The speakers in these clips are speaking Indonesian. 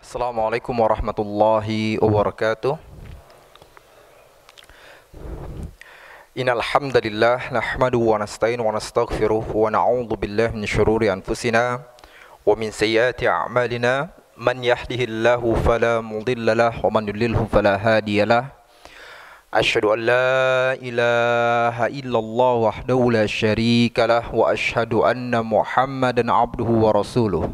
Assalamualaikum warahmatullahi wabarakatuh. Innal hamdalillah nahmaduhu wa nasta'inu wa nastaghfiruh wa na'udzu billahi min syururi anfusina wa min sayyiati a'malina. Man yahdihillahu fala mudhillalah wa man yudlilhu fala hadiyalah. Asyhadu an la ilaha illallah wahdahu la syarikalah wa asyhadu anna Muhammadan abduhu wa rasuluh.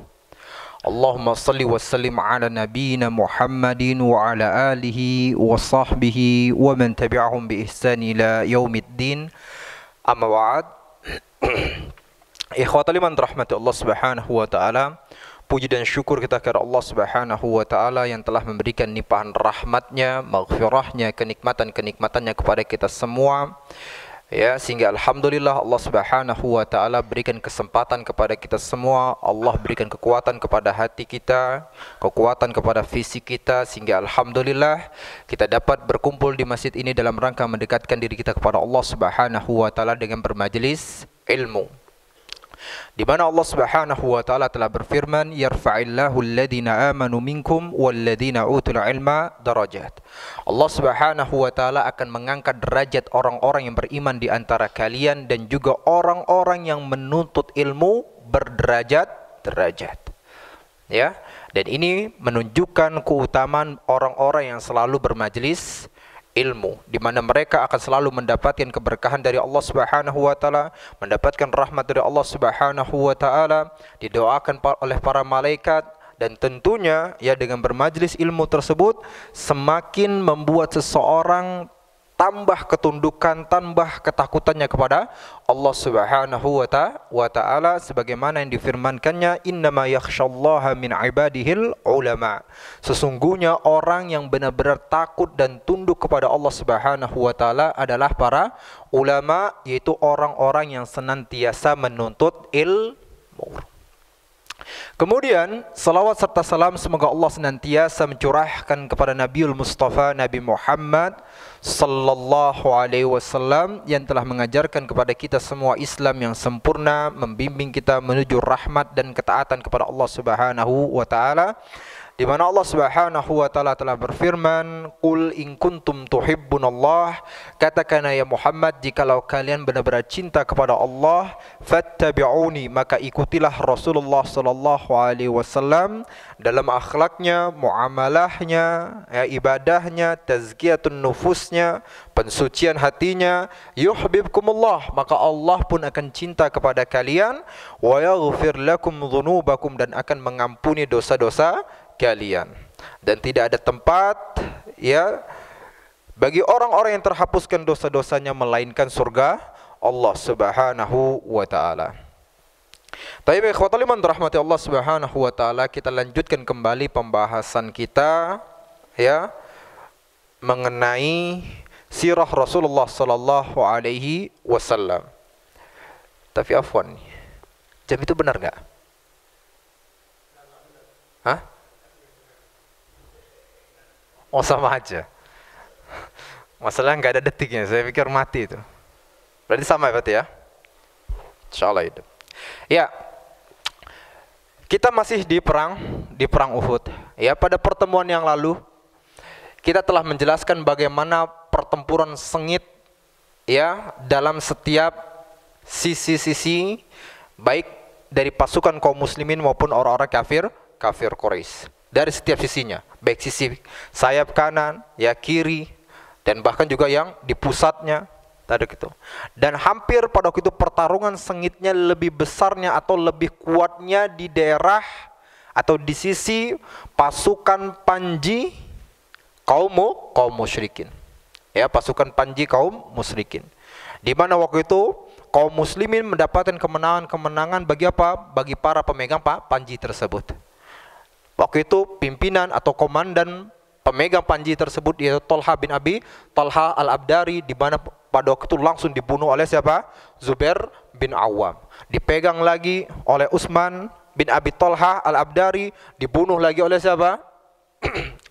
Allahumma salli wa sallim ala nabiyyina Muhammadin wa ala alihi wa sahbihi wa man tabi'ahum bi ihsan ila yaumiddin. Amma ba'd. Ikhwatal iman rahmati Allah Subhanahu wa taala. Puji dan syukur kita kepada Allah Subhanahu wa taala yang telah memberikan limpahan rahmatnya, maghfirahnya, kenikmatan-kenikmatannya kepada kita semua. Ya, sehingga alhamdulillah Allah Subhanahu wa taala berikan kesempatan kepada kita semua. Allah berikan kekuatan kepada hati kita, kekuatan kepada fisik kita, sehingga alhamdulillah kita dapat berkumpul di masjid ini dalam rangka mendekatkan diri kita kepada Allah Subhanahu wa taala dengan bermajelis ilmu. Di mana Allah Subhanahu wa taala telah berfirman, yarfa'illahu alladhina amanu minkum walladhina utul ilma darajat. Allah Subhanahu wa taala akan mengangkat derajat orang-orang yang beriman di antara kalian dan juga orang-orang yang menuntut ilmu berderajat-derajat. Ya, dan ini menunjukkan keutamaan orang-orang yang selalu bermajelis ilmu, di mana mereka akan selalu mendapatkan keberkahan dari Allah Subhanahu wa taala, mendapatkan rahmat dari Allah Subhanahu wa taala, didoakan oleh para malaikat, dan tentunya ya dengan bermajlis ilmu tersebut semakin membuat seseorang tambah ketundukan, tambah ketakutannya kepada Allah Subhanahu wa taala, sebagaimana yang difirmankannya, innama yakhsyallaha min ibadihil ulama. Sesungguhnya orang yang benar-benar takut dan tunduk kepada Allah Subhanahu wa taala adalah para ulama, yaitu orang-orang yang senantiasa menuntut ilmu. Kemudian salawat serta salam semoga Allah senantiasa mencurahkan kepada Nabiul Mustafa Nabi Muhammad sallallahu alaihi wasallam yang telah mengajarkan kepada kita semua Islam yang sempurna, membimbing kita menuju rahmat dan ketaatan kepada Allah Subhanahu wa taala, di mana Allah Subhanahu wa taala telah berfirman, qul in kuntum tuhibbunallah, katakanlah ya Muhammad, jikalau kalian benar-benar cinta kepada Allah, fattabi'uni, maka ikutilah Rasulullah sallallahu alaihi wasallam dalam akhlaknya, muamalahnya, ya, ibadahnya, tazkiyatun nufusnya, pensucian hatinya. Yuhibbukumullah, maka Allah pun akan cinta kepada kalian, wa yaghfir lakum dzunubakum, dan akan mengampuni dosa-dosa kalian. Dan tidak ada tempat ya bagi orang-orang yang terhapuskan dosa-dosanya melainkan surga Allah Subhanahu wa taala. Baik, ikhwatul iman rahmati Allah Subhanahu wa taala, kita lanjutkan kembali pembahasan kita ya mengenai sirah Rasulullah sallallahu alaihi wasallam. Tapi afwan, jam itu benar enggak? Hah? Oh, sama aja. Masalahnya nggak ada detiknya, saya pikir mati itu. Berarti sama ya, berarti ya? Insyaallah itu. Ya, kita masih di perang Uhud. Ya, pada pertemuan yang lalu kita telah menjelaskan bagaimana pertempuran sengit ya dalam setiap sisi-sisi, baik dari pasukan kaum muslimin maupun orang-orang kafir Quraisy. Dari setiap sisinya, baik sisi sayap kanan, ya kiri, dan bahkan juga yang di pusatnya tadi gitu. Dan hampir pada waktu itu pertarungan sengitnya lebih besarnya atau lebih kuatnya di daerah atau di sisi pasukan Panji kaum musyrikin. Ya, pasukan Panji kaum musyrikin. Di mana waktu itu kaum muslimin mendapatkan kemenangan bagi apa? Bagi para pemegang Panji tersebut. Waktu itu pimpinan atau komandan pemegang Panji tersebut yaitu Talha bin Abi Talha al-Abdari, di mana pada waktu itu langsung dibunuh oleh siapa? Zubair bin Awam. Dipegang lagi oleh Utsman bin Abi Talha al-Abdari, dibunuh lagi oleh siapa?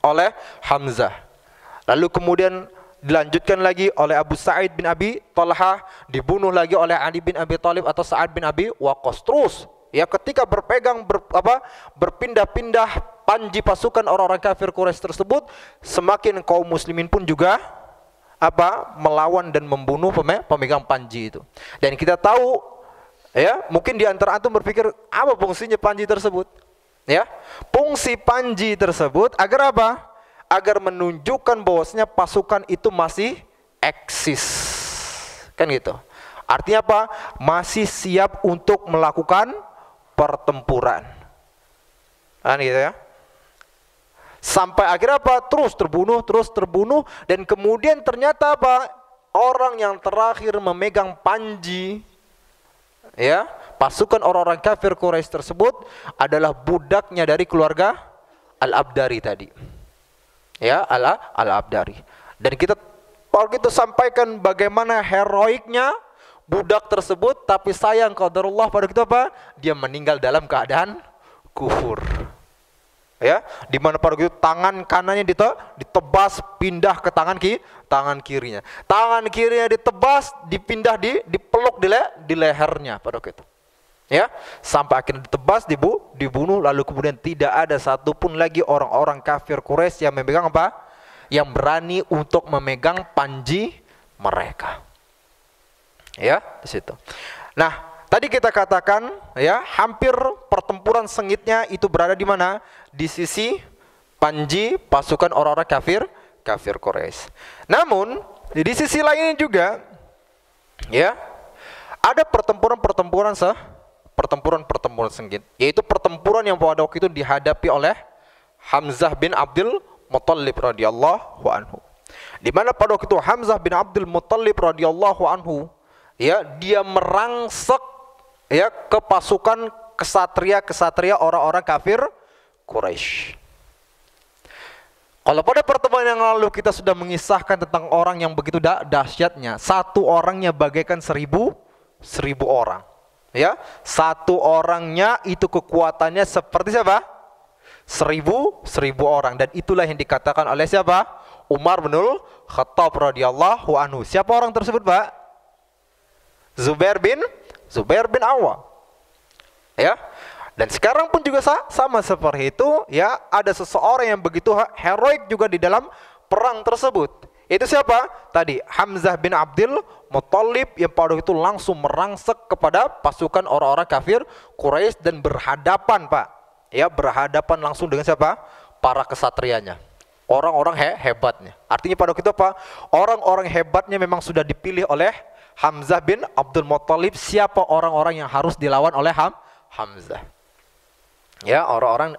Oleh Hamzah. Lalu kemudian dilanjutkan lagi oleh Abu Sa'id bin Abi Talha, dibunuh lagi oleh Ali bin Abi Thalib atau Sa'ad bin Abi Waqqas. Terus ya ketika berpindah-pindah panji pasukan orang-orang kafir Quraisy tersebut, semakin kaum muslimin pun juga melawan dan membunuh pemegang panji itu. Dan kita tahu, ya, mungkin di antara antum berpikir apa fungsinya panji tersebut? Ya, fungsi panji tersebut agar apa? Agar menunjukkan bahwasanya pasukan itu masih eksis, kan gitu. Artinya apa? Masih siap untuk melakukan pertempuran, kan gitu ya. Sampai akhirnya apa? Terus terbunuh, dan kemudian ternyata apa? Orang yang terakhir memegang panji, ya, pasukan orang-orang kafir Quraisy tersebut adalah budaknya dari keluarga Al-Abdari tadi, ya, Al-Abdari. Dan kita sampaikan bagaimana heroiknya budak tersebut, tapi sayang qadarullah pada kita apa? Dia meninggal dalam keadaan kufur. Ya, di mana pada itu tangan kanannya ditebas pindah ke tangan kirinya. Tangan kirinya ditebas dipindah dipeluk di lehernya pada itu. Ya, sampai akhirnya ditebas, dibunuh, lalu kemudian tidak ada satupun lagi orang-orang kafir Quraisy yang memegang apa? Yang berani untuk memegang panji mereka. Ya, di situ. Nah, tadi kita katakan, ya, hampir pertempuran sengitnya itu berada di mana? Di sisi panji pasukan orang-orang kafir Quraisy. Namun di sisi lainnya juga, ya, ada pertempuran sengit, yaitu pertempuran yang pada waktu itu dihadapi oleh Hamzah bin Abdul Muttalib radhiyallahu anhu. Di mana pada waktu itu Hamzah bin Abdul Muttalib radhiyallahu anhu, ya, dia merangsek, ya, ke pasukan kesatria orang-orang kafir Quraisy. Kalau pada pertemuan yang lalu kita sudah mengisahkan tentang orang yang begitu dahsyatnya, satu orangnya bagaikan seribu orang, ya, satu orangnya itu kekuatannya seperti siapa? Seribu orang. Dan itulah yang dikatakan oleh siapa? Umar bin Khattab radhiyallahu anhu. Siapa orang tersebut, Pak? Zubair bin Awam. Ya. Dan sekarang pun juga sama seperti itu, ya, ada seseorang yang begitu heroik juga di dalam perang tersebut. Itu siapa? Tadi Hamzah bin Abdul Muttalib yang pada itu langsung merangsek kepada pasukan orang-orang kafir Quraisy dan berhadapan, Pak. Ya, berhadapan langsung dengan siapa? Para kesatrianya. Orang-orang hebatnya. Artinya pada waktu itu apa? Orang-orang hebatnya memang sudah dipilih oleh Hamzah bin Abdul Muttalib. Siapa orang-orang yang harus dilawan oleh Hamzah? Ya, orang-orang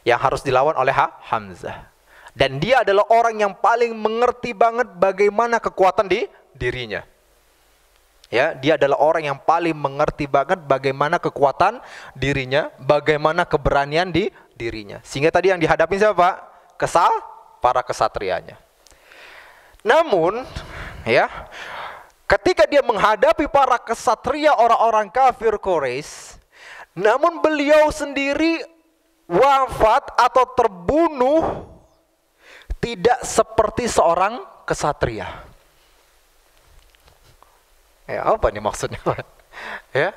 yang harus dilawan oleh Hamzah. Dan dia adalah orang yang paling mengerti banget bagaimana kekuatan di dirinya. Ya, dia adalah orang yang paling mengerti banget bagaimana kekuatan dirinya, bagaimana keberanian di dirinya. Sehingga tadi yang dihadapi siapa? Para kesatrianya. Namun, ya, ketika dia menghadapi para kesatria orang-orang kafir Quraisy, namun beliau sendiri wafat atau terbunuh tidak seperti seorang kesatria. Ya, apa nih maksudnya? Ya.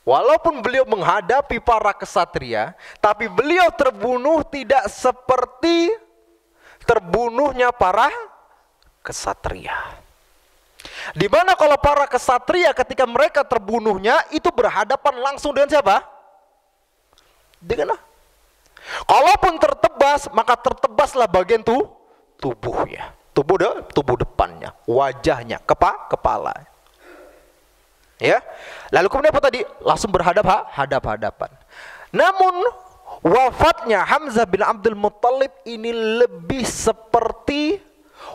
Walaupun beliau menghadapi para kesatria, tapi beliau terbunuh tidak seperti terbunuhnya para kesatria. Di mana kalau para kesatria ketika mereka terbunuhnya itu berhadapan langsung dengan siapa? Dengan kalaupun tertebas, maka tertebaslah bagian tubuhnya, tubuh depannya, wajahnya, kepala. Ya, lalu kemudian apa tadi? Langsung hadap-hadapan. Namun wafatnya Hamzah bin Abdul Muttalib ini lebih seperti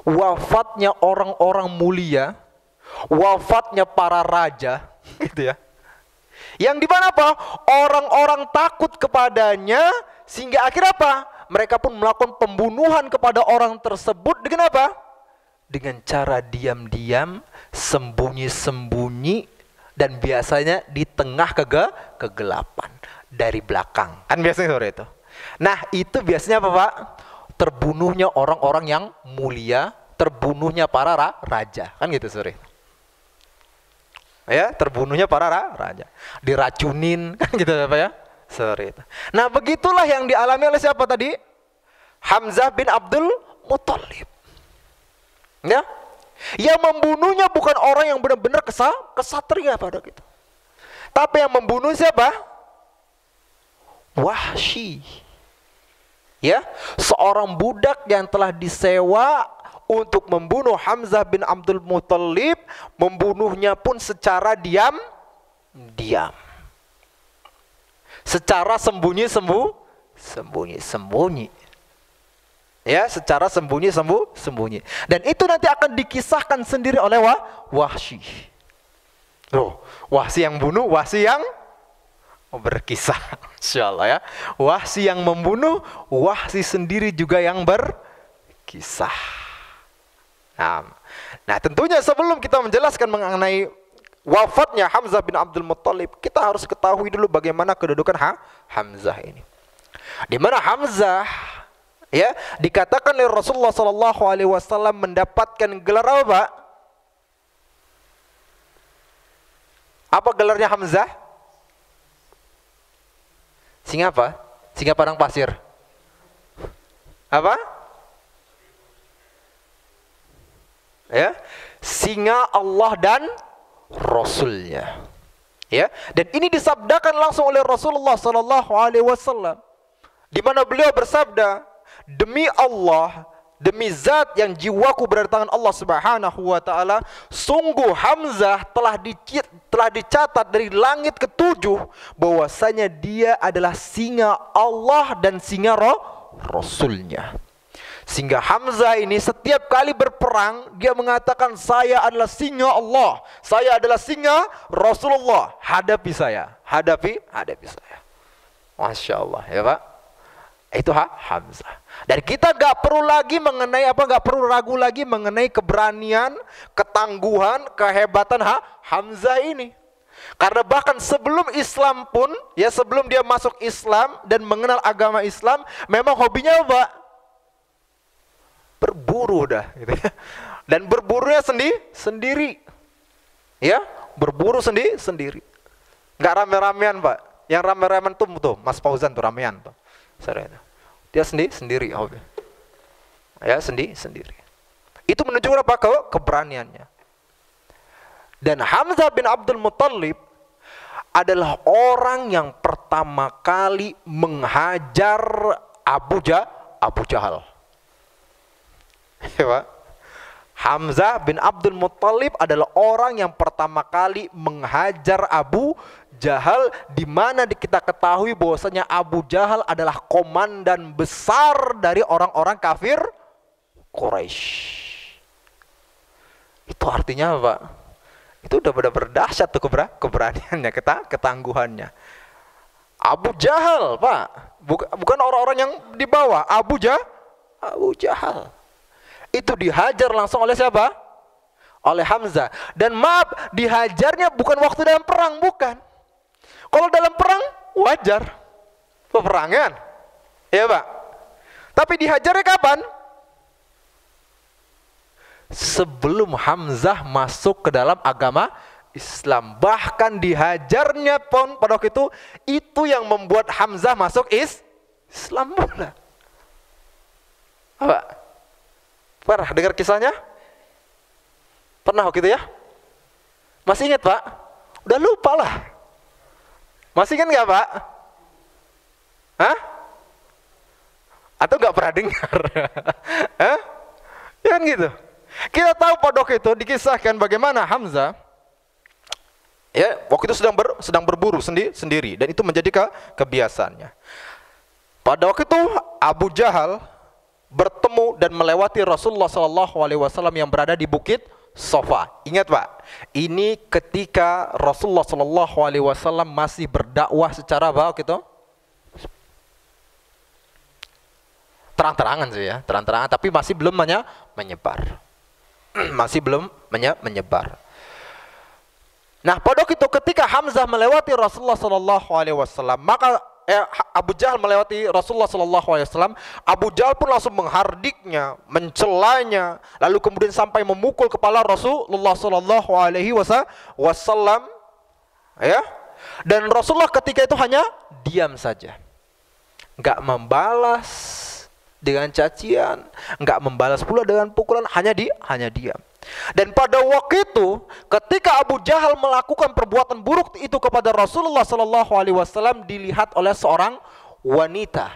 wafatnya orang-orang mulia, wafatnya para raja, gitu ya. Yang dimana apa? Orang-orang takut kepadanya, sehingga akhirnya apa? Mereka pun melakukan pembunuhan kepada orang tersebut dengan apa? Dengan cara diam-diam, sembunyi-sembunyi, dan biasanya di tengah kegelapan, dari belakang. Kan biasanya sore itu. Nah, itu biasanya apa, Pak? Terbunuhnya orang-orang yang mulia, terbunuhnya para raja. Kan gitu sore. Ya, terbunuhnya para raja. Diracunin, kan gitu apa ya? Seperti itu. Nah, begitulah yang dialami oleh siapa tadi? Hamzah bin Abdul Muthalib. Ya. Yang membunuhnya bukan orang yang benar-benar kesatria pada gitu. Tapi yang membunuh siapa? Wahsy. Ya, seorang budak yang telah disewa untuk membunuh Hamzah bin Abdul Muthalib, membunuhnya pun secara diam. Secara sembunyi. Ya, secara sembunyi. Dan itu nanti akan dikisahkan sendiri oleh Wahsy. Loh, Wahsy yang bunuh, Wahsy yang berkisah. Insyaallah ya. Wahsy yang membunuh, Wahsy sendiri juga yang berkisah. Nah, tentunya sebelum kita menjelaskan mengenai wafatnya Hamzah bin Abdul Muthalib, kita harus ketahui dulu bagaimana kedudukan Hamzah ini. Di mana Hamzah ya dikatakan oleh Rasulullah SAW mendapatkan gelar apa, Pak? Apa gelarnya Hamzah? Singa apa? Singa padang pasir. Apa? Ya, singa Allah dan Rasulnya. Ya, dan ini disabdakan langsung oleh Rasulullah SAW, di mana beliau bersabda, demi Allah, demi zat yang jiwaku berada di tangan Allah Subhanahu wa taala, sungguh Hamzah telah dicatat dari langit ketujuh bahwasanya dia adalah singa Allah dan singa Rasulnya. Sehingga Hamzah ini setiap kali berperang dia mengatakan, saya adalah singa Allah, saya adalah singa Rasulullah, hadapi saya. Masya Allah ya Pak. Itu Hamzah. Dan kita gak perlu ragu lagi mengenai keberanian, ketangguhan, kehebatan Hamzah ini. Karena bahkan sebelum Islam pun, ya sebelum dia masuk Islam dan mengenal agama Islam, memang hobinya apa? Berburu dah gitu ya. Dan berburunya sendiri. Ya, berburu sendiri. Enggak rame-ramean, Pak. Yang rame-ramean tuh Mas Fauzan tuh ramean tuh. Dia sendiri hobi. Ya, sendiri. Itu menunjukkan apa? Keberaniannya. Dan Hamzah bin Abdul Muthalib adalah orang yang pertama kali menghajar Abu Jahal. Ya, Pak. Hamzah bin Abdul Muthalib adalah orang yang pertama kali menghajar Abu Jahal, di mana kita ketahui bahwasanya Abu Jahal adalah komandan besar dari orang-orang kafir Quraisy. Itu artinya apa, Pak? Itu udah benar-benar dahsyat tuh keberaniannya, ketangguhannya. Abu Jahal, Pak, bukan orang-orang yang di bawah. Abu Jahal itu dihajar langsung oleh siapa? Oleh Hamzah. Dan maaf, dihajarnya bukan waktu dalam perang, bukan. Kalau dalam perang wajar, peperangan, ya Pak. Tapi dihajarnya kapan? Sebelum Hamzah masuk ke dalam agama Islam. Bahkan dihajarnya pun pada waktu itu yang membuat Hamzah masuk Islam pula. Apa? Pernah dengar kisahnya? Pernah waktu itu ya? Masih ingat Pak? Udah lupa lah. Masih ingat nggak Pak? Hah? Atau nggak pernah dengar? Hah? Ya kan gitu. Kita tahu pada waktu itu dikisahkan bagaimana Hamzah ya waktu itu sedang berburu sendiri, dan itu menjadi kebiasaannya. Pada waktu itu Abu Jahal bertemu dan melewati Rasulullah SAW yang berada di Bukit Sofa. Ingat Pak, ini ketika Rasulullah SAW masih berdakwah secara apa gitu? Terang-terangan sih ya, terang-terangan, tapi masih belum menyebar. Masih belum menyebar. Nah, pada waktu itu ketika Hamzah melewati Rasulullah SAW, maka Abu Jahal melewati Rasulullah SAW, Abu Jahal pun langsung menghardiknya, mencelanya, lalu kemudian sampai memukul kepala Rasulullah SAW, ya. Dan Rasulullah ketika itu hanya diam saja, nggak membalas dengan cacian, nggak membalas pula dengan pukulan, hanya diam. Dan pada waktu itu, ketika Abu Jahal melakukan perbuatan buruk itu kepada Rasulullah SAW, dilihat oleh seorang wanita,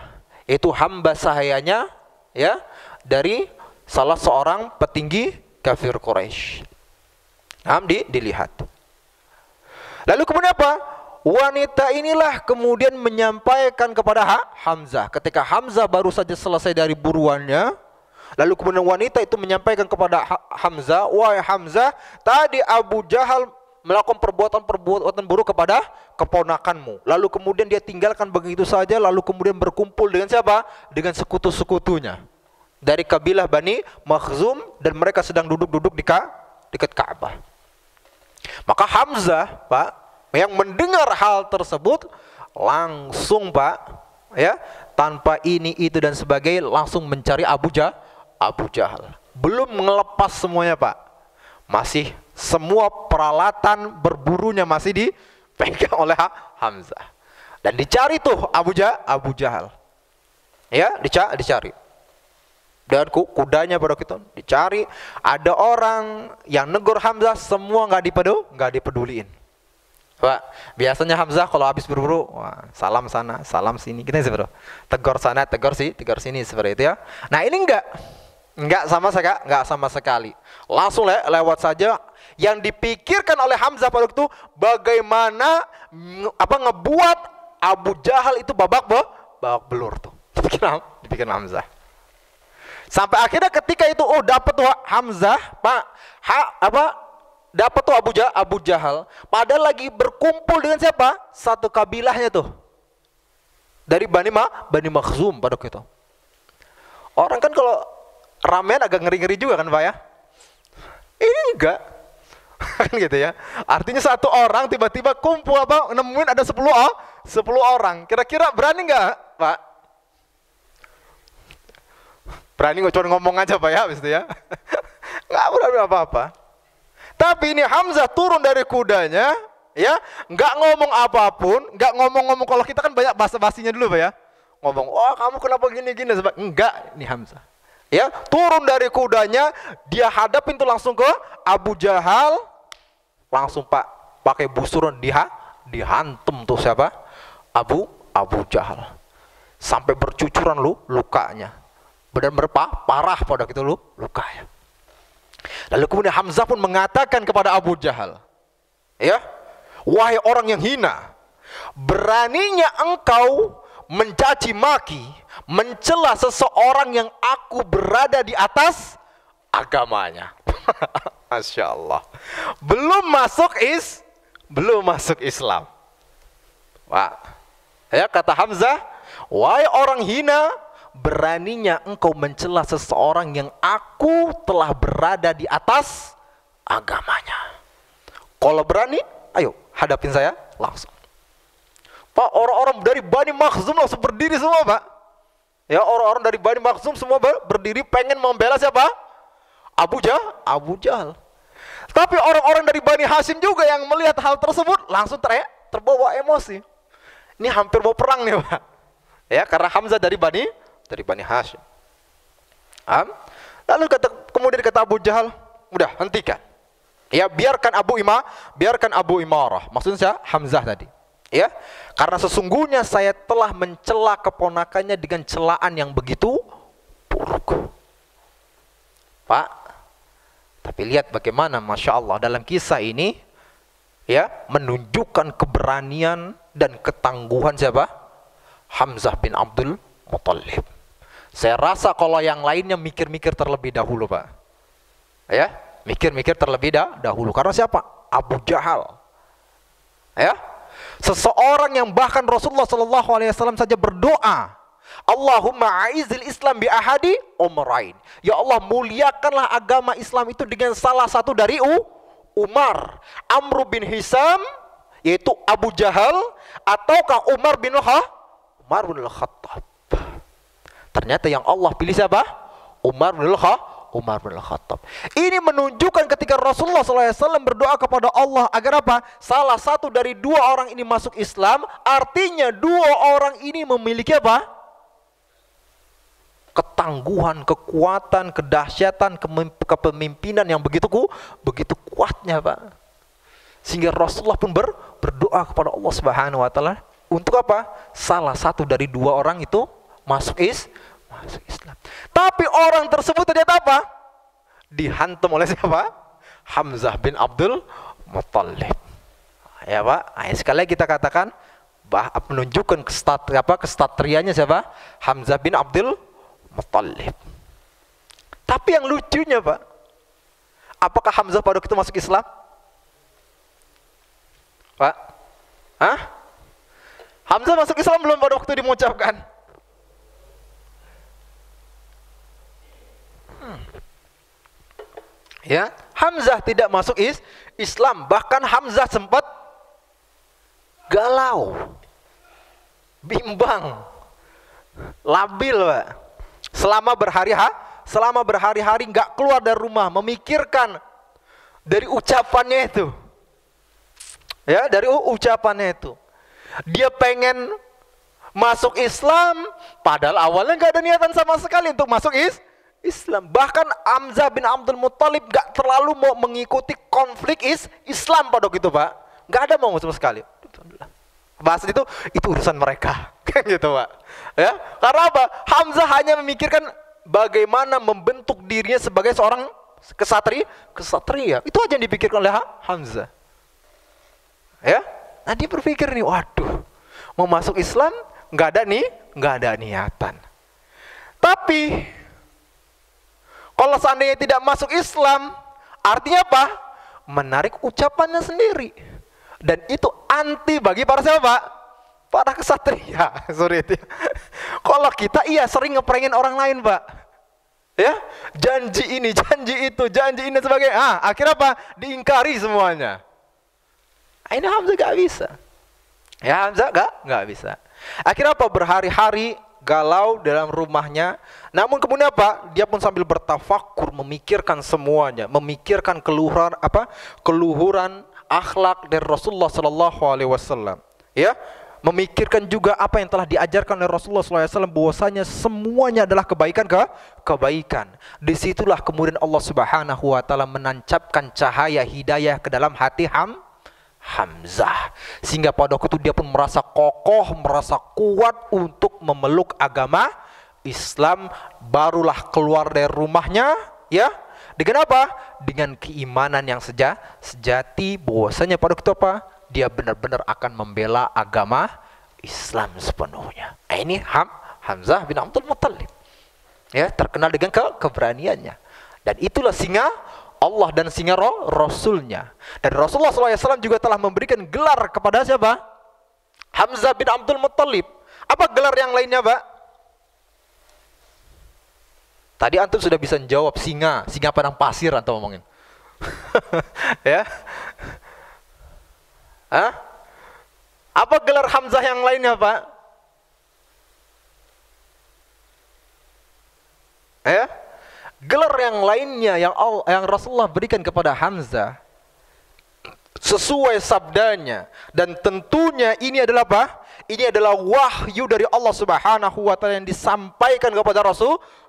itu hamba sahayanya, ya, dari salah seorang petinggi kafir Quraisy. Dilihat. Lalu kemudian apa? Wanita inilah kemudian menyampaikan kepada Hamzah. Ketika Hamzah baru saja selesai dari buruannya, lalu kemudian wanita itu menyampaikan kepada Hamzah, wahai Hamzah, tadi Abu Jahal melakukan perbuatan buruk kepada keponakanmu. Lalu kemudian dia tinggalkan begitu saja, lalu kemudian berkumpul dengan siapa? Dengan sekutu-sekutunya dari kabilah Bani Makhzum, dan mereka sedang duduk-duduk di dekat Ka'bah. Maka Hamzah, Pak, yang mendengar hal tersebut langsung, Pak, ya, tanpa ini itu dan sebagainya, langsung mencari Abu Jahal. Belum melepas semuanya, Pak. Masih semua peralatan berburunya masih dipegang oleh Hamzah. Dan dicari tuh Abu Jahal. Ya, dicari. Dan kudanya pada kita dicari. Ada orang yang negur Hamzah, semua nggak dipeduliin. Pak, biasanya Hamzah kalau habis berburu, wah, salam sana, salam sini, kita seperti tegur sana, tegur sini, seperti itu ya. Nah ini enggak sama sekali. Langsung lewat saja. Yang dipikirkan oleh Hamzah pada waktu itu bagaimana ngebuat Abu Jahal itu babak belur tuh. Dipikir Hamzah. Sampai akhirnya ketika itu dapat tuh Hamzah, Pak, dapat tuh Abu Jahal, padahal lagi berkumpul dengan siapa? Satu kabilahnya tuh, dari Bani Makhzum pada waktu itu. Orang kan kalau ramean agak ngeri-ngeri juga kan, Pak ya? Ini enggak. Kan gitu ya. Artinya satu orang tiba-tiba kumpul nemuin ada 10 orang. Kira-kira berani enggak, Pak? Berani cuma ngomong aja, Pak ya, habis itu ya. Enggak berani apa-apa. Tapi ini Hamzah turun dari kudanya, ya, nggak ngomong apapun, nggak ngomong-ngomong. Kalau kita kan banyak basa-basinya dulu, Pak ya, ngomong, wah kamu kenapa gini-gini, enggak, ini Hamzah, ya, turun dari kudanya, dia hadapin tuh langsung ke Abu Jahal, langsung, Pak, pakai busuran dihantam tuh siapa? Abu Jahal, sampai bercucuran lukanya, benar-benar parah pada gitu lukanya. Lalu kemudian Hamzah pun mengatakan kepada Abu Jahal, ya, wahai orang yang hina, beraninya engkau mencaci maki, mencela seseorang yang aku berada di atas agamanya. Masya Allah, belum masuk Islam, Pak. Ya, kata Hamzah, wahai orang hina, beraninya engkau mencela seseorang yang aku telah berada di atas agamanya. Kalau berani, ayo hadapin saya langsung. Pak, orang-orang dari Bani Makhzum langsung berdiri semua, Pak. Ya, orang-orang dari Bani Makhzum semua berdiri pengen membela siapa? Abu Jahal. Tapi orang-orang dari Bani Hashim juga yang melihat hal tersebut langsung terbawa emosi. Ini hampir mau perang nih, Pak. Ya, karena Hamzah dari Bani Hashim. Lalu kemudian kata Abu Jahal, udah hentikan. Ya, biarkan Abu Imarah. Maksudnya Hamzah tadi. Ya, karena sesungguhnya saya telah mencela keponakannya dengan celaan yang begitu buruk. Pak, tapi lihat bagaimana, Masya Allah, dalam kisah ini, ya, menunjukkan keberanian dan ketangguhan siapa? Hamzah bin Abdul Muttalib. Saya rasa kalau yang lainnya mikir-mikir terlebih dahulu, Pak. Ya, mikir-mikir terlebih dahulu. Karena siapa? Abu Jahal. Ya, seseorang yang bahkan Rasulullah SAW saja berdoa, Allahumma aizil Islam bi ahadi umrain. Ya Allah, muliakanlah agama Islam itu dengan salah satu dari Umar, Amr bin Hisam, yaitu Abu Jahal, ataukah Umar bin Khattab. Ternyata yang Allah pilih siapa? Umar Umar bin Khattab. Ini menunjukkan ketika Rasulullah SAW berdoa kepada Allah agar apa? Salah satu dari dua orang ini masuk Islam, artinya dua orang ini memiliki apa? Ketangguhan, kekuatan, kedahsyatan, kepemimpinan yang begitu kuatnya, Pak. Sehingga Rasulullah pun berdoa kepada Allah Subhanahu wa taala untuk apa? Salah satu dari dua orang itu masuk Islam. Tapi orang tersebut ternyata apa? Dihantam oleh siapa? Hamzah bin Abdul Muttalib. Ya, Pak. Nah, sekali lagi kita katakan menunjukkan kesatrianya siapa? Hamzah bin Abdul Muttalib. Tapi yang lucunya, Pak, apakah Hamzah pada waktu itu masuk Islam? Pak? Hah? Hamzah masuk Islam belum pada waktu dimengucapkan? Ya, Hamzah tidak masuk Islam. Bahkan Hamzah sempat galau, bimbang, labil, Pak. Selama berhari-hari nggak keluar dari rumah, memikirkan dari ucapannya itu. Ya, dari ucapannya itu. Dia pengen masuk Islam, padahal awalnya nggak ada niatan sama sekali untuk masuk Islam. Bahkan Hamzah bin Abdul Muttalib gak terlalu mau mengikuti konflik Islam pada waktu itu, Pak. Gak ada mau sama sekali. Bahasa itu urusan mereka, kan gitu, Pak. Ya, karena apa? Hamzah hanya memikirkan bagaimana membentuk dirinya sebagai seorang kesatria. Itu aja yang dipikirkan oleh Hamzah. Ya, nah dia berpikir nih, waduh, mau masuk Islam nggak ada niatan. Tapi kalau seandainya tidak masuk Islam, artinya apa? Menarik ucapannya sendiri. Dan itu anti bagi para siapa? Para kesatria. Sorry itu. Kalau kita sering ngeprankin orang lain, Pak. Ya, janji ini, janji itu, janji ini sebagainya. Akhirnya apa? Diingkari semuanya. Ini Hamzah gak bisa. Ya, Hamzah gak bisa. Akhirnya apa? Berhari-hari galau dalam rumahnya. Namun kemudian apa? Dia pun sambil bertafakur, memikirkan semuanya, memikirkan keluhuran akhlak dari Rasulullah sallallahu alaihi wasallam. Ya, memikirkan juga apa yang telah diajarkan oleh Rasulullah sallallahu alaihi wasallam, bahwasanya semuanya adalah kebaikan. Disitulah kemudian Allah Subhanahu wa taala menancapkan cahaya hidayah ke dalam hati Hamzah, sehingga pada waktu itu dia pun merasa kokoh, merasa kuat untuk memeluk agama Islam. Barulah keluar dari rumahnya, ya, dengan apa? Dengan keimanan yang sejati, bahwasanya pada waktu itu apa? Dia benar-benar akan membela agama Islam sepenuhnya. Ini Hamzah bin Abdul Muttalib, ya, terkenal dengan keberaniannya. Dan itulah singa Allah dan singa Rasulnya. Dan Rasulullah SAW juga telah memberikan gelar kepada siapa? Hamzah bin Abdul Muttalib. Apa gelar yang lainnya, Pak? Tadi antum sudah bisa jawab singa padang pasir antum ngomongin. Ya. Hah? Apa gelar Hamzah yang lainnya, Pak? Ya? Gelar yang lainnya yang Rasulullah berikan kepada Hamzah sesuai sabdanya, dan tentunya ini adalah apa? Ini adalah wahyu dari Allah Subhanahu wa taala yang disampaikan kepada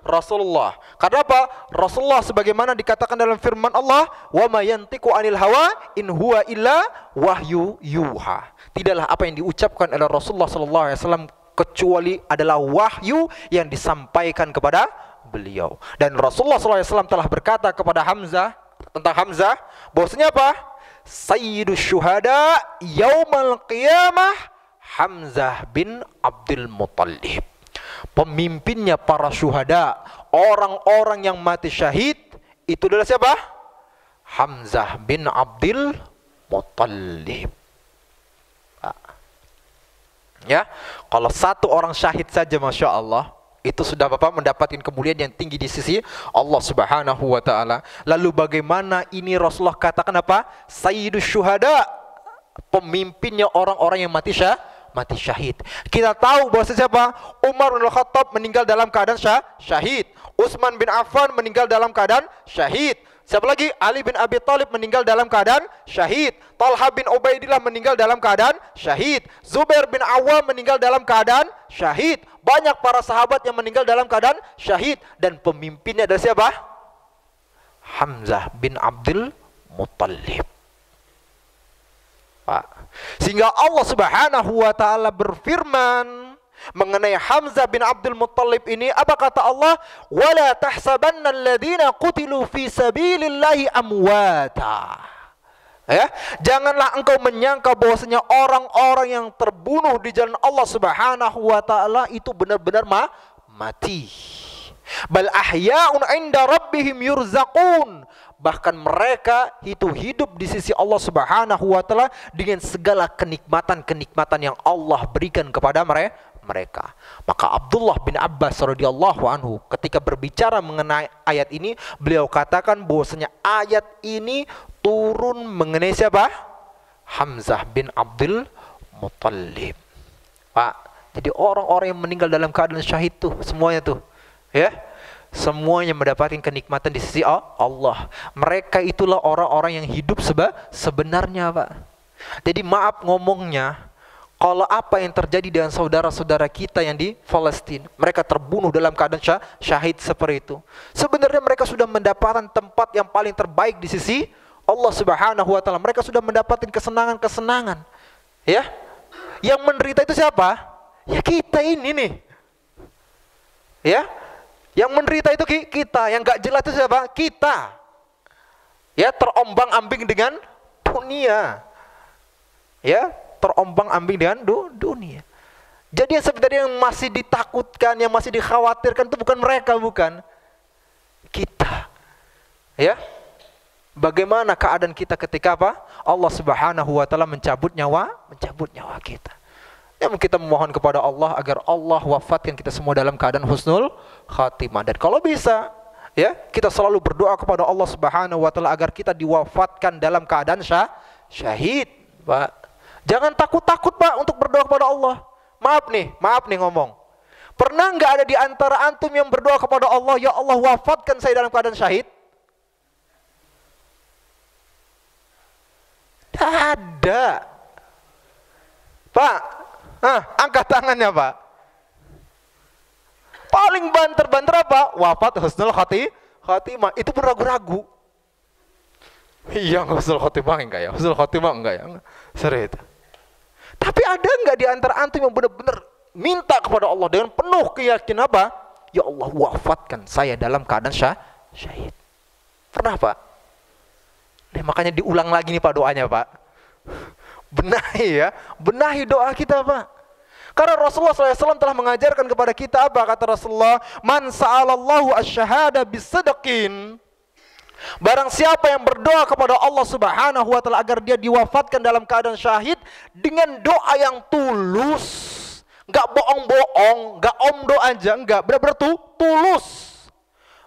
Rasulullah. Karena apa? Rasulullah sebagaimana dikatakan dalam firman Allah, "Wa ma yantiqu 'anil hawa in huwa illa wahyu yuha." Tidaklah apa yang diucapkan oleh Rasulullah sallallahu alaihi wasallam kecuali adalah wahyu yang disampaikan kepada beliau. Dan Rasulullah SAW telah berkata kepada Hamzah, tentang Hamzah, bahwasanya apa? Sayyidus syuhada yaumal qiyamah Hamzah bin Abdul Muttalib. Pemimpinnya para syuhada, orang-orang yang mati syahid, itu adalah siapa? Hamzah bin Abdul Muttalib. Ya, kalau satu orang syahid saja, Masya Allah, itu sudah Bapak mendapatkan kemuliaan yang tinggi di sisi Allah Subhanahu wa taala. Lalu bagaimana ini Rasulullah katakan apa? Sayyidus syuhada, pemimpinnya orang-orang yang mati mati syahid. Kita tahu bahwa siapa? Umar bin Khattab meninggal dalam keadaan syahid. Utsman bin Affan meninggal dalam keadaan syahid. Siapa lagi? Ali bin Abi Thalib meninggal dalam keadaan syahid. Talha bin Ubaidillah meninggal dalam keadaan syahid. Zubair bin Awam meninggal dalam keadaan syahid. Banyak para sahabat yang meninggal dalam keadaan syahid. Dan pemimpinnya adalah siapa? Hamzah bin Abdul Muttalib. Pak. Sehingga Allah Subhanahu wa taala berfirman mengenai Hamzah bin Abdul Muttalib ini, apa kata Allah? Wala tahsabanna alladziina qutilu fi sabilillahi amwata. Ya, janganlah engkau menyangka bahwasanya orang-orang yang terbunuh di jalan Allah Subhanahu wa taala itu benar-benar mati. Bal ahya'un 'inda rabbihim yurzaqun. Bahkan mereka itu hidup di sisi Allah Subhanahu wa taala dengan segala kenikmatan-kenikmatan yang Allah berikan kepada mereka. Maka Abdullah bin Abbas radhiyallahu anhu ketika berbicara mengenai ayat ini, beliau katakan bahwasanya ayat ini turun mengenai siapa? Hamzah bin Abdul Muttalib. Pak, jadi orang-orang yang meninggal dalam keadaan syahid tuh semuanya tuh, ya, semuanya mendapatkan kenikmatan di sisi Allah. Mereka itulah orang-orang yang hidup sebenarnya, Pak. Jadi maaf ngomongnya, kalau apa yang terjadi dengan saudara-saudara kita yang di Palestina, mereka terbunuh dalam keadaan syahid seperti itu, sebenarnya mereka sudah mendapatkan tempat yang paling terbaik di sisi Allah Subhanahu wa taala. Mereka sudah mendapatkan kesenangan-kesenangan. Ya. Yang menderita itu siapa? Ya kita ini nih. Ya. Yang menderita itu kita, yang gak jelas itu siapa? Kita. Ya, terombang-ambing dengan dunia. Ya, terombang-ambing dengan dunia. Jadi yang sebenarnya yang masih ditakutkan, yang masih dikhawatirkan itu bukan mereka, bukan. Kita. Ya. Bagaimana keadaan kita ketika apa? Allah Subhanahu wa taala mencabut nyawa kita. Ya, kita memohon kepada Allah agar Allah wafatkan kita semua dalam keadaan husnul khatimah. Dan kalau bisa, ya, kita selalu berdoa kepada Allah Subhanahu wa taala agar kita diwafatkan dalam keadaan syahid, Pak. Jangan takut-takut, Pak, untuk berdoa kepada Allah. Maaf nih ngomong. Pernah nggak ada di antara antum yang berdoa kepada Allah, ya Allah wafatkan saya dalam keadaan syahid? Tidak ada. Pak, angkat tangannya, Pak. Paling banter-banter apa? Wafat husnul khatimah. Itu pun ragu-ragu. Iya, husnul khatimah enggak ya? Husnul khatimah enggak ya? Serius. Tapi ada enggak di antara antum yang benar-benar minta kepada Allah dengan penuh keyakinan apa? Ya Allah wafatkan saya dalam keadaan syahid. Pernah, Pak? Nah, makanya diulang lagi nih Pak doanya, Pak. Benahi doa kita, Pak. Karena Rasulullah SAW telah mengajarkan kepada kita apa? Kata Rasulullah, man sa'alallahu asyhada bisidqin. Barang siapa yang berdoa kepada Allah Subhanahu wa taala agar dia diwafatkan dalam keadaan syahid dengan doa yang tulus, enggak bohong-bohong, enggak omdo aja, enggak, benar-benar tulus.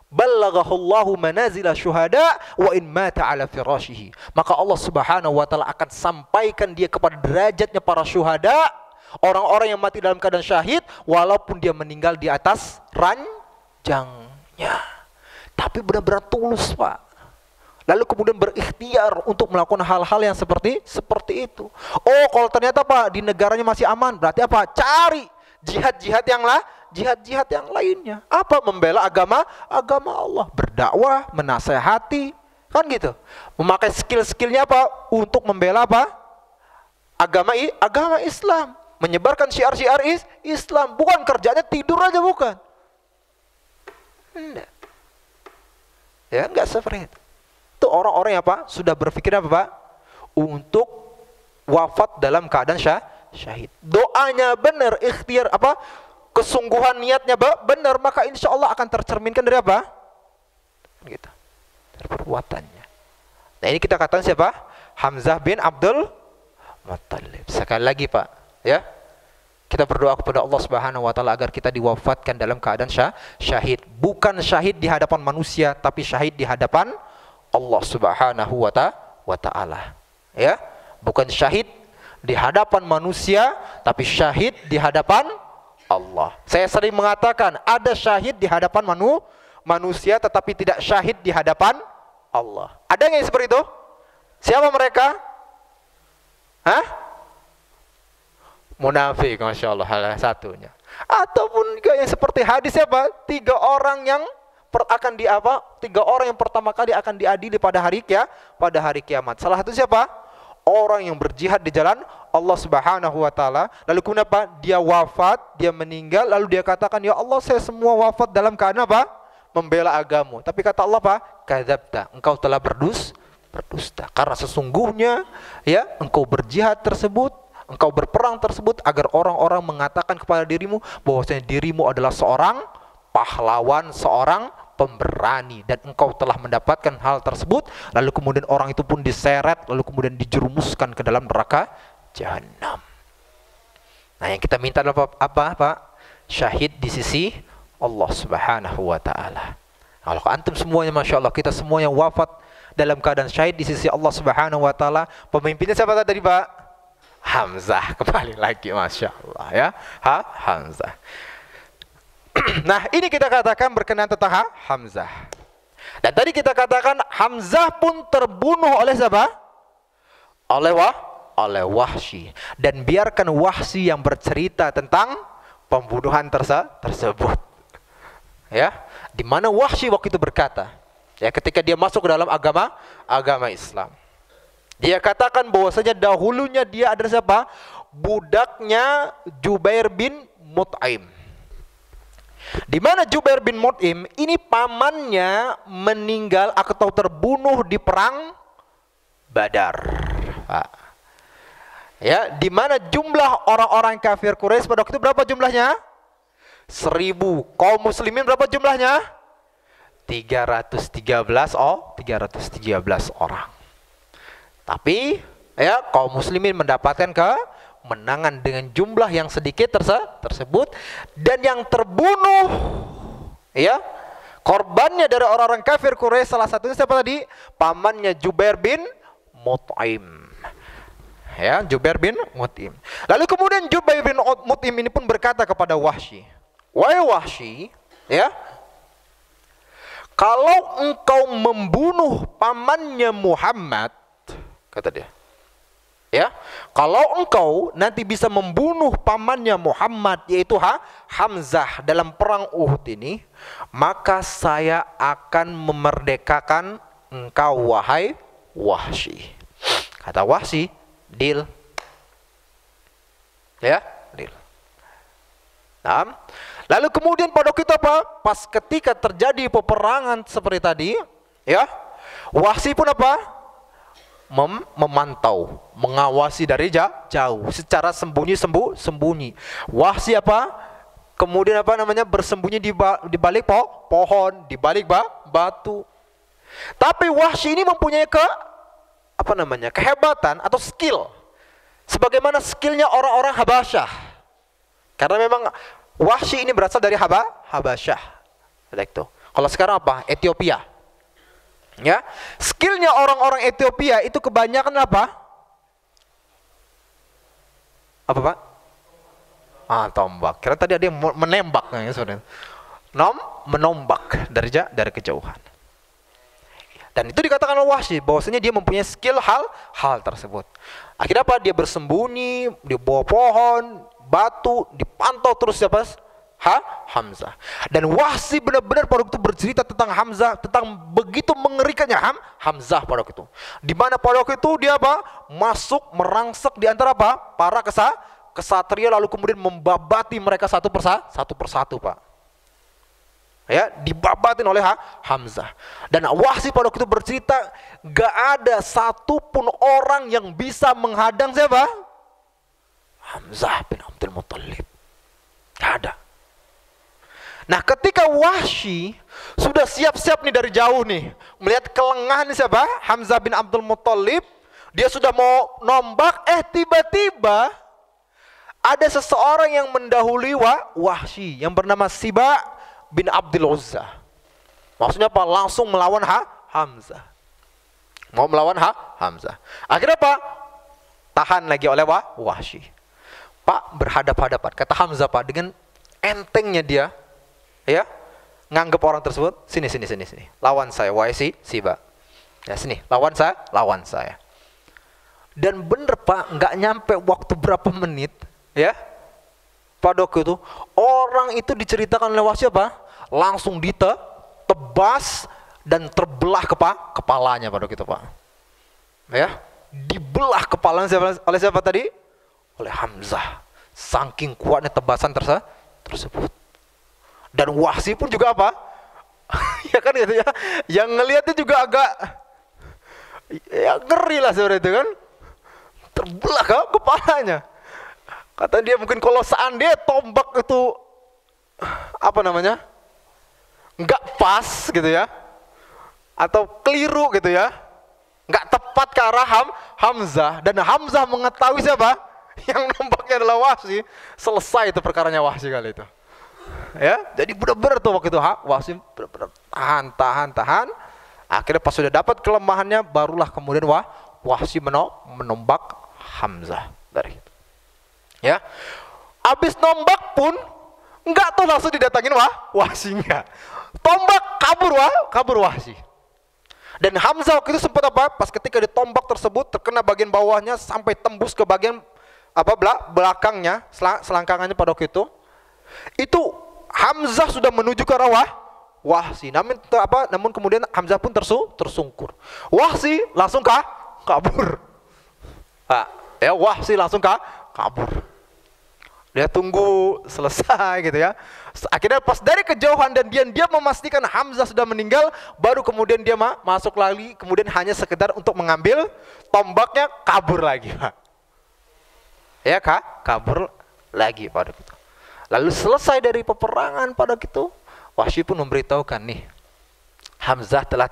Ballaghahullahu manazila syuhada wa in mata ala firashihi. Maka Allah Subhanahu wa taala akan sampaikan dia kepada derajatnya para syuhada, orang-orang yang mati dalam keadaan syahid walaupun dia meninggal di atas ranjangnya. Tapi benar-benar tulus, Pak. Lalu kemudian berikhtiar untuk melakukan hal-hal yang seperti itu. Oh, kalau ternyata Pak di negaranya masih aman, berarti apa? Cari jihad-jihad yang lainnya. Apa? Membela agama Allah, berdakwah, menasehati, kan gitu. Memakai skill-skillnya apa? Untuk membela apa? Agama Islam, menyebarkan syiar-syiar Islam. Bukan kerjanya tidur aja, bukan. Enggak. Ya, enggak seperti itu. Itu orang-orang yang apa? Sudah berpikir apa, Pak? Untuk wafat dalam keadaan syahid. Doanya benar, ikhtiar apa? Kesungguhan niatnya benar, maka insya Allah akan tercerminkan dari apa? Gitu. Dari perbuatannya. Nah, ini kita katakan siapa? Hamzah bin Abdul Muttalib. Sekali lagi, Pak, ya. Kita berdoa kepada Allah Subhanahu wa taala agar kita diwafatkan dalam keadaan syahid. Bukan syahid di hadapan manusia, tapi syahid di hadapan Allah Subhanahu wa taala. Ya. Bukan syahid di hadapan manusia, tapi syahid di hadapan Allah. Saya sering mengatakan ada syahid di hadapan manusia, tetapi tidak syahid di hadapan Allah. Ada nggak yang seperti itu? Siapa mereka? Hah? Munafik, masya Allah, salah satunya. Ataupun juga yang seperti hadis apa? Tiga orang yang pertama kali akan diadili pada hari kiamat. Salah satu siapa? Orang yang berjihad di jalan Allah Subhanahu wa taala. Lalu kemudian apa? Dia wafat, dia meninggal, lalu dia katakan, "Ya Allah, saya semua wafat dalam keadaan apa? Membela agamamu." Tapi kata Allah apa? "Kadzabta, engkau telah berdusta. Karena sesungguhnya ya, engkau berjihad tersebut, engkau berperang tersebut agar orang-orang mengatakan kepada dirimu bahwasanya dirimu adalah seorang pahlawan, seorang pemberani, dan engkau telah mendapatkan hal tersebut." Lalu kemudian orang itu pun diseret, lalu kemudian dijerumuskan ke dalam neraka jahanam. Nah, yang kita minta adalah apa, Pak? Syahid di sisi Allah Subhanahu wa taala. Kalau antum semuanya, masya Allah, kita semuanya wafat dalam keadaan syahid di sisi Allah Subhanahu wa taala. Pemimpinnya siapa tadi, Pak? Hamzah. Kembali lagi, masya Allah ya. Hamzah. Nah, ini kita katakan berkenaan tentang Hamzah. Dan tadi kita katakan Hamzah pun terbunuh oleh siapa? Oleh Wahsy. Dan biarkan Wahsy yang bercerita tentang pembunuhan tersebut. Ya, di mana Wahsy waktu itu berkata, ya, ketika dia masuk ke dalam agama Islam, dia katakan bahwasanya dahulunya dia adalah siapa? Budaknya Jubair bin Mut'im. Di mana Jubair bin Mut'im ini pamannya meninggal atau terbunuh di perang Badar. Ya, di mana jumlah orang-orang kafir Quraisy pada waktu itu berapa jumlahnya? 1000. Kaum muslimin berapa jumlahnya? 313 orang. Tapi ya, kaum muslimin mendapatkan kemenangan dengan jumlah yang sedikit tersebut, dan yang terbunuh ya, korbannya dari orang-orang kafir Quraisy salah satunya siapa tadi? Pamannya Jubair bin Mut'im. Ya, Jubair bin Mut'im. Lalu kemudian Jubair bin Mut'im ini pun berkata kepada Wahsy, "Wahai Wahsy, ya, kalau engkau membunuh pamannya Muhammad," kata dia, ya, "kalau engkau nanti bisa membunuh pamannya Muhammad, yaitu Hamzah dalam perang Uhud ini, maka saya akan memerdekakan engkau, wahai Wahsy." Kata Wahsy, "Deal." Ya, deal. Nah, lalu kemudian pada waktu itu apa? Pas ketika terjadi peperangan seperti tadi, ya, Wahsy pun apa? Memantau, mengawasi dari jauh, secara sembunyi. Wahsy apa? Kemudian apa namanya? Bersembunyi di balik pohon, di balik batu. Tapi Wahsy ini mempunyai kehebatan atau skill, sebagaimana skillnya orang-orang Habasyah. Karena memang Wahsy ini berasal dari Habasyah. Kalau sekarang apa? Ethiopia. Ya, skillnya orang-orang Ethiopia itu kebanyakan apa? Apa, Pak? Tombak. Kira tadi ada yang menembak, sebenarnya. Menombak dari kejauhan. Dan itu dikatakan oleh Wahsy bahwasanya dia mempunyai skill hal tersebut. Akhirnya apa? Dia bersembunyi di bawah pohon, batu, dipantau terus siapa? Hamzah. Dan Wahsy benar-benar pada waktu itu bercerita tentang Hamzah, tentang begitu mengerikannya Hamzah pada waktu itu. Di mana pada waktu itu dia apa? Masuk merangsek di antara apa? Para kesatria, lalu kemudian membabati mereka satu persatu, Pak. Ya, dibabatin oleh Hamzah. Dan Wahsy pada waktu itu bercerita, gak ada satupun orang yang bisa menghadang siapa? Hamzah bin Abdul Muttalib. Gak ada. Nah, ketika Wahsy sudah siap-siap nih dari jauh nih, melihat kelengahan siapa? Hamzah bin Abdul Muttalib, dia sudah mau nombak, tiba-tiba ada seseorang yang mendahului Wahsy yang bernama Siba bin Abdul Uzza. Maksudnya apa? Langsung melawan Hamzah. Mau melawan Hamzah. Akhirnya apa? ditahan lagi oleh Wahsy. Pak, berhadap-hadapan. Kata Hamzah, Pak, dengan entengnya dia, ya, nganggap orang tersebut, sini. Lawan saya, wahai Siba. Ya, sini, lawan saya. Dan bener, Pak, nggak nyampe waktu berapa menit, ya, pada waktu itu, orang itu diceritakan oleh Wahsy apa? Langsung ditebas dan terbelah kepalanya pada waktu itu, Pak. Ya, dibelah kepalanya oleh siapa tadi? Oleh Hamzah. Saking kuatnya tebasan tersebut. Dan Wahsy pun juga apa? Ya kan gitu ya. Yang ngelihatnya juga agak ya ngeri lah sebenarnya itu kan. Terbelah kepalanya. Kata dia mungkin kalau seandainya tombak itu apa namanya? Enggak pas gitu ya. Atau keliru gitu ya. Enggak tepat ke arah Hamzah, dan Hamzah mengetahui siapa? Yang nampaknya adalah Wahsy. Selesai itu perkaranya Wahsy kali itu. Ya, jadi benar-benar tuh waktu itu Wahsy benar-benar tahan. Akhirnya pas sudah dapat kelemahannya, barulah kemudian Wahsy menombak Hamzah dari itu. Ya, habis nombak pun enggak tuh langsung didatangin Wahsy enggak. Tombak kabur Wahsy. Dan Hamzah waktu itu sempat apa? Pas ketika ditombak tersebut terkena bagian bawahnya sampai tembus ke bagian apa belakangnya, selangkangannya pada waktu itu. Itu Hamzah sudah menuju ke arah Wahsy. Namun kemudian Hamzah pun tersungkur. Wahsy langsung kabur. Ya, Wahsy langsung kabur. Dia tunggu selesai gitu ya. Akhirnya pas dari kejauhan dan dia memastikan Hamzah sudah meninggal, baru kemudian dia masuk lagi, kemudian hanya sekedar untuk mengambil tombaknya, kabur lagi, Pak. Ya, kabur lagi pada itu. Lalu selesai dari peperangan pada itu, Wahsy pun memberitahukan nih, Hamzah telah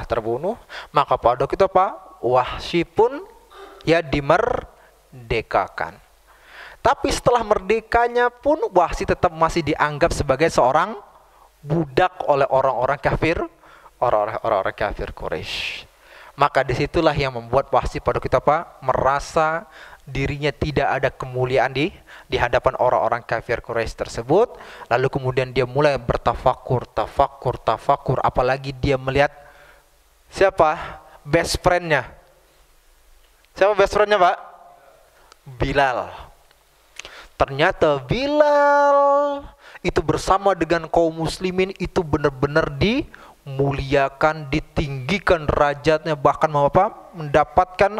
terbunuh, maka pada itu Pak, Wahsy pun ya dimerdekakan. Tapi setelah merdekanya pun Wahsy tetap masih dianggap sebagai seorang budak oleh orang-orang kafir Quraisy. Maka disitulah yang membuat Wahsy pada kita Pak merasa dirinya tidak ada kemuliaan di hadapan orang-orang kafir Quraisy tersebut. Lalu kemudian dia mulai bertafakur, apalagi dia melihat siapa best friendnya. Siapa best friendnya, Pak? Bilal. Ternyata Bilal itu bersama dengan kaum muslimin itu benar-benar dimuliakan, ditinggikan derajatnya, bahkan mendapatkan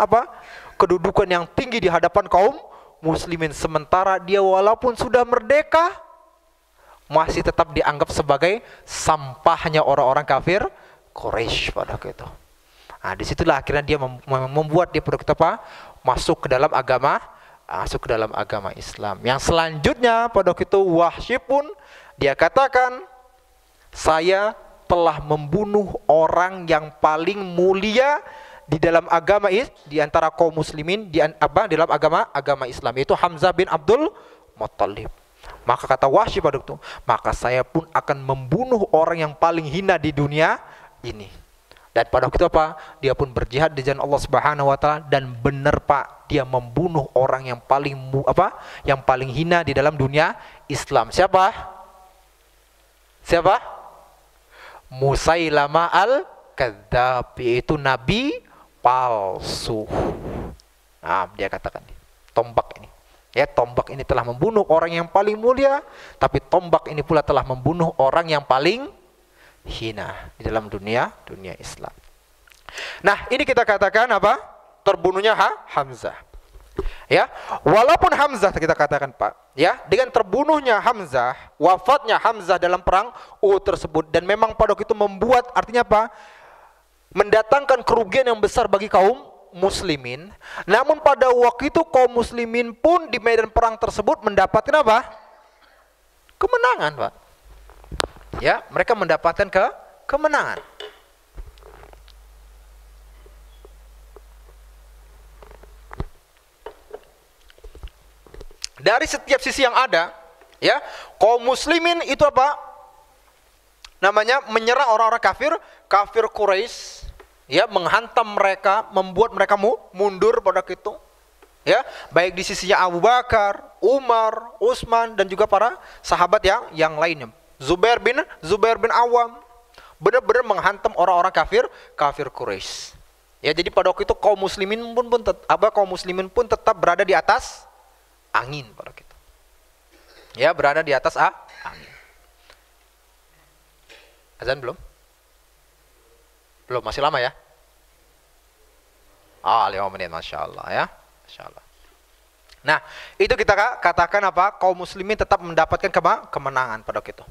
kedudukan yang tinggi di hadapan kaum muslimin. Sementara dia walaupun sudah merdeka masih tetap dianggap sebagai sampahnya orang-orang kafir Quraisy pada waktu itu. Nah, disitulah akhirnya dia membuat dia masuk ke dalam agama Islam. Yang selanjutnya pada waktu itu Wahsy pun dia katakan, saya telah membunuh orang yang paling mulia di dalam agama di antara kaum muslimin di dalam agama Islam, yaitu Hamzah bin Abdul Muttalib. Maka kata Wahsy pada waktu itu, maka saya pun akan membunuh orang yang paling hina di dunia ini. Dan pada waktu itu dia pun berjihad di jalan Allah Subhanahu wa taala, dan benar Pak, dia membunuh orang yang paling hina di dalam dunia Islam. Siapa? Musailamah al-Kadzdzab, yaitu nabi palsu. Nah, dia katakan tombak ini. Ya, tombak ini telah membunuh orang yang paling mulia, tapi tombak ini pula telah membunuh orang yang paling hina di dalam dunia Islam. Nah, ini kita katakan terbunuhnya Hamzah. Ya, walaupun Hamzah kita katakan Pak, ya, dengan terbunuhnya Hamzah, wafatnya Hamzah dalam perang Uhud tersebut, dan memang pada waktu itu membuat artinya mendatangkan kerugian yang besar bagi kaum muslimin. Namun pada waktu itu kaum muslimin pun di medan perang tersebut mendapatkan kemenangan, Pak. Ya, mereka mendapatkan kemenangan. Dari setiap sisi yang ada, ya, kaum muslimin itu menyerang orang-orang kafir Quraisy, ya, menghantam mereka, membuat mereka mundur pada itu. Ya, baik di sisinya Abu Bakar, Umar, Utsman dan juga para sahabat yang lainnya. Zubair bin Awam benar-benar menghantam orang-orang kafir Quraisy. Ya, jadi pada waktu itu kaum muslimin pun tetap berada di atas angin pada waktu itu. Ya, berada di atas angin. Azan belum? Belum, masih lama ya? 5 menit, Masya Allah ya. Masya Allah. Nah, itu kita katakan apa? Kaum muslimin tetap mendapatkan kemenangan pada waktu itu.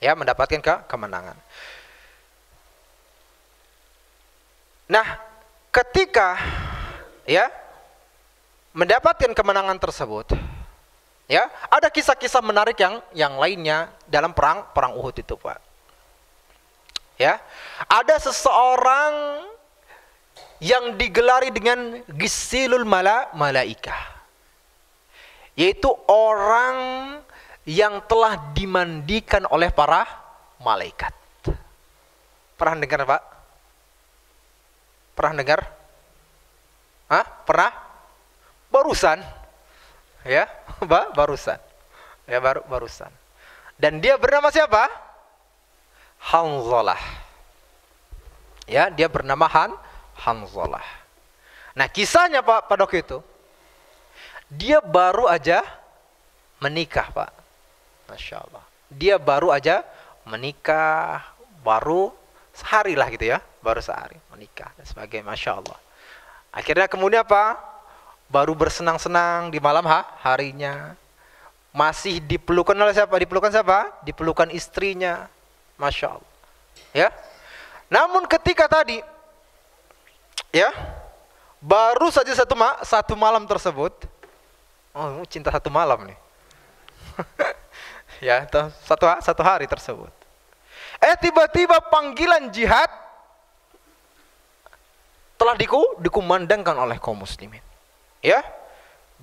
Ya, mendapatkan kemenangan. Nah, ketika ya mendapatkan kemenangan tersebut, ya, ada kisah-kisah menarik yang lainnya dalam perang Uhud itu, Pak. Ya, ada seseorang yang digelari dengan Gisilul Malaikah, yaitu orang yang telah dimandikan oleh para malaikat. Pernah dengar, Pak? Pernah dengar? Pernah? Barusan. Ya, barusan. Ya, barusan. Dan dia bernama siapa? Hanzalah. Ya, dia bernama Hanzalah. Nah, kisahnya, Pak, pada waktu itu dia baru aja menikah, Pak. Masya Allah. Dia baru aja menikah, baru sehari lah gitu ya, baru sehari menikah dan sebagainya. Masya Allah. Akhirnya kemudian apa? Baru bersenang-senang di malam harinya, masih dipelukan oleh siapa? Dipelukan siapa? Dipelukan istrinya. Masya Allah. Ya. Namun ketika tadi, ya, baru saja satu malam tersebut, oh, cinta satu malam nih. Ya, satu hari tersebut. Tiba-tiba panggilan jihad telah dikumandangkan oleh kaum muslimin. Ya,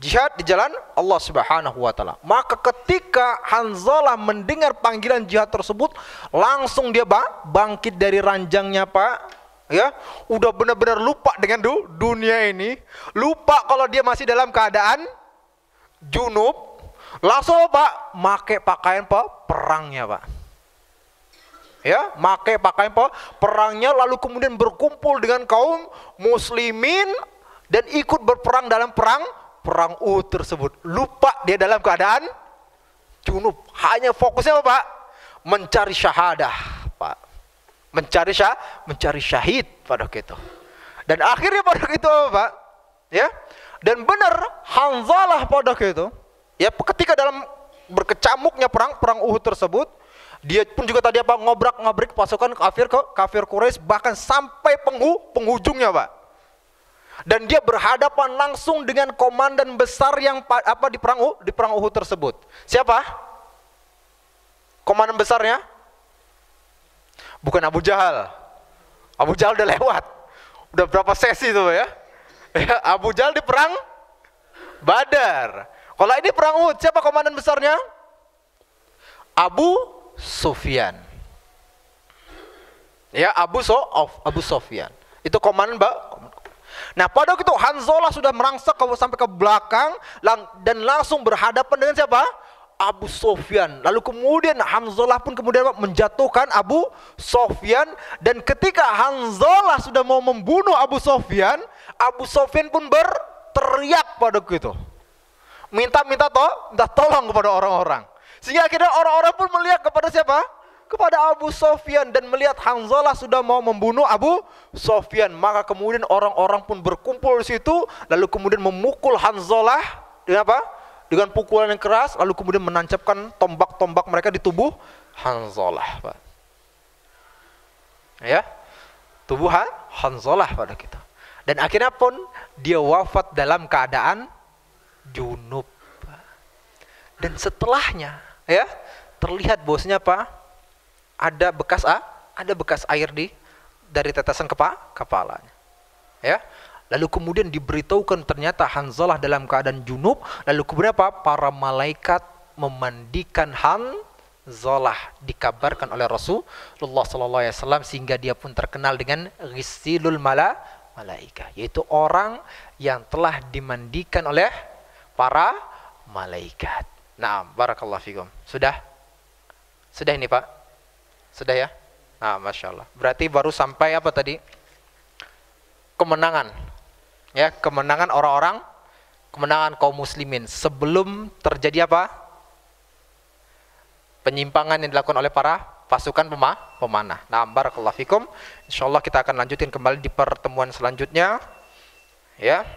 jihad di jalan Allah Subhanahu wa taala. Maka ketika Hanzalah mendengar panggilan jihad tersebut, langsung dia bangkit dari ranjangnya, Pak. Ya, udah benar-benar lupa dengan dunia ini, lupa kalau dia masih dalam keadaan junub. Langsung, Pak, make pakaian, Pak, perangnya, Pak. Ya, make pakaian, Pak, perangnya, lalu kemudian berkumpul dengan kaum muslimin dan ikut berperang dalam perang Uhud tersebut. Lupa dia dalam keadaan junub. Hanya fokusnya apa, Pak? Mencari syahadah, Pak. Mencari syahid pada waktu itu. Dan akhirnya pada waktu itu apa, Pak? Ya. Dan benar Hanzalah pada waktu itu, ya, ketika dalam berkecamuknya perang Uhud tersebut, dia pun juga tadi apa? Ngobrak-ngabrik pasukan kafir Quraisy bahkan sampai penghujungnya, Pak. Dan dia berhadapan langsung dengan komandan besar yang di perang Uhud tersebut. Siapa? Komandan besarnya? Bukan Abu Jahal. Abu Jahal udah lewat. Udah berapa sesi itu, ya? Abu Jahal di perang Badar. Kalau ini perang Uhud, siapa komandan besarnya? Abu Sufyan. Ya, Abu Sufyan. Itu komandan, Mbak. Nah, pada waktu itu Hanzalah sudah merangsak sampai ke belakang dan langsung berhadapan dengan siapa? Abu Sufyan. Lalu kemudian Hanzalah pun kemudian menjatuhkan Abu Sufyan, dan ketika Hanzalah sudah mau membunuh Abu Sufyan pun berteriak pada waktu itu. Minta tolong kepada orang-orang. Sehingga akhirnya orang-orang pun melihat kepada siapa? Kepada Abu Sufyan, dan melihat Hanzalah sudah mau membunuh Abu Sufyan. Maka kemudian orang-orang pun berkumpul di situ, lalu kemudian memukul Hanzalah dengan apa? Dengan pukulan yang keras, lalu kemudian menancapkan tombak-tombak mereka di tubuh Hanzalah, Pak. Ya, tubuh Hanzalah pada kita. Dan akhirnya pun dia wafat dalam keadaan junub. Dan setelahnya, ya, terlihat bosnya, Pak, ada bekas air dari tetesan kepalanya. Ya. Lalu kemudian diberitahukan ternyata Hanzalah dalam keadaan junub. Lalu kemudian apa? Para malaikat memandikan Zolah dikabarkan oleh Rasulullah sallallahu alaihi wasallam sehingga dia pun terkenal dengan ghisilul malaika, yaitu orang yang telah dimandikan oleh para malaikat. Nah, barakallahu fikum. Sudah? Sudah ini, Pak? Sudah ya? Nah, Masya Allah. Berarti baru sampai apa tadi? Kemenangan. Ya, kemenangan orang-orang, kemenangan kaum muslimin sebelum terjadi apa? Penyimpangan yang dilakukan oleh para pasukan pemanah. Nah, barakallahu fikum. Insyaallah kita akan lanjutin kembali di pertemuan selanjutnya. Ya.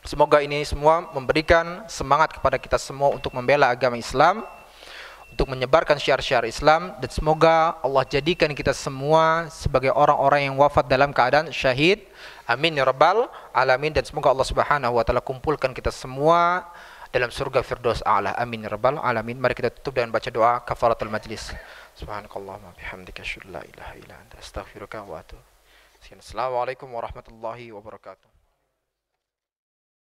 Semoga ini semua memberikan semangat kepada kita semua untuk membela agama Islam, untuk menyebarkan syiar-syiar Islam, dan semoga Allah jadikan kita semua sebagai orang-orang yang wafat dalam keadaan syahid. Amin ya rabbal alamin. Dan semoga Allah Subhanahu wa taala kumpulkan kita semua dalam surga Firdaus A'la. Amin ya rabbal alamin. Mari kita tutup dengan baca doa kafaratul majlis. Subhanakallahumma bihamdika asyhadu an la ilaha illa anta astaghfiruka wa atubu ilaik. Assalamualaikum warahmatullahi wabarakatuh.